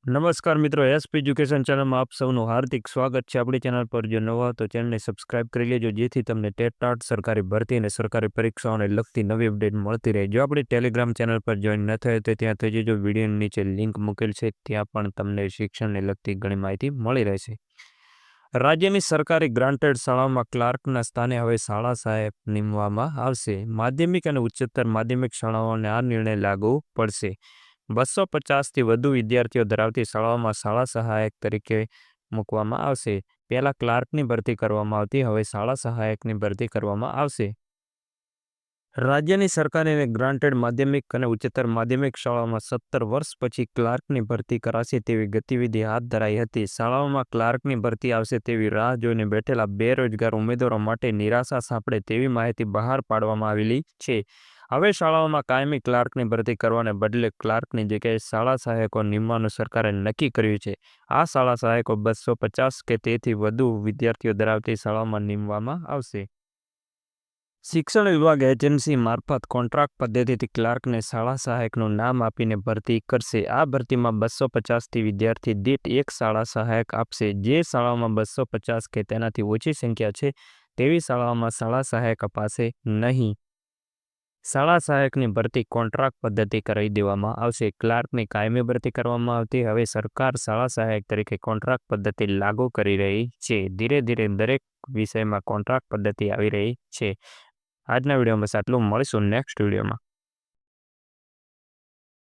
નમસ્કાર મિત્રો, SP education ચેનલમાં આપ સૌનું હાર્દિક સ્વાગત છે। આપણી ચેનલ પર જો નવા તો ચેનલને સબસ્ક્રાઇબ કરી લેજો, જેથી તમને ટેટ સરકારી ભરતી અને સરકારી પરીક્ષાઓને લગતી નવી અપડેટ મળતી રહે। જો આપણી ટેલિગ્રામ ચેનલ પર જોઈન ન થયો તો ત્યાં થઈ જજો, વિડીયોની નીચે લિંક મૂકેલ છે, ત્યાં પણ તમને શિક્ષણને લગતી ઘણી માહિતી મળી રહેશે। રાજ્યની સરકારી ગ્રાન્ટેડ શાળાઓમાં ક્લાર્કના સ્થાને હવે શાળા સહાયક નીમવામાં આવશે। માધ્યમિક અને ઉચ્ચતર માધ્યમિક શાળાઓને આ નિર્ણય લાગુ પડશે। 250થી વધુ વિદ્યાર્થીઓ ધરાવતી શાળાઓમાં શાળા સહાયક તરીકે મૂકવામાં આવશે। પહેલા ક્લાર્કની ભરતી કરવામાં આવતી, હવે શાળા સહાયકની ભરતી કરવામાં આવશે। રાજ્યની સરકારી અને ગ્રાન્ટેડ માધ્યમિક અને ઉચ્ચતર માધ્યમિક શાળાઓમાં 17 વર્ષ પછી ક્લાર્કની ભરતી કરાશે તેવી ગતિવિધિ હાથ ધરાઈ હતી। શાળાઓમાં ક્લાર્કની ભરતી આવશે તેવી રાહ જોઈને બેઠેલા બેરોજગાર ઉમેદવારો માટે નિરાશા સાંપડે તેવી માહિતી બહાર પાડવામાં આવેલી છે। હવે શાળાઓમાં કાયમી ક્લાર્કની ભરતી કરવાને બદલે ક્લાર્કની જગ્યાએ શાળા સહાયકો નિમવાનું સરકારે નક્કી કર્યું છે। આ શાળા સહાયકો 250 કે તેથી વધુ વિદ્યાર્થીઓ ધરાવતી શાળાઓમાં નિમવામાં આવશે। શિક્ષણ વિભાગ એજન્સી મારફત કોન્ટ્રાક્ટ પદ્ધતિથી ક્લાર્કને શાળા સહાયકનું નામ આપીને ભરતી કરશે। આ ભરતીમાં 250થી વિદ્યાર્થી દીઠ એક શાળા સહાયક આપશે। જે શાળાઓમાં 250 કે તેનાથી ઓછી સંખ્યા છે તેવી શાળાઓમાં શાળા સહાયક અપાશે નહીં। શાળા સહાયકની ભરતી કોન્ટ્રાક્ટ પદ્ધતિ કરાવી દેવામાં આવશે। ક્લાર્કની કાયમી ભરતી કરવામાં આવતી, હવે સરકાર શાળા સહાયક તરીકે કોન્ટ્રાક્ટ પદ્ધતિ લાગુ કરી રહી છે। ધીરે ધીરે દરેક વિષયમાં કોન્ટ્રાક્ટ પદ્ધતિ આવી રહી છે। આજના વિડીયોમાં આટલું, મળીશું નેક્સ્ટ વિડીયોમાં।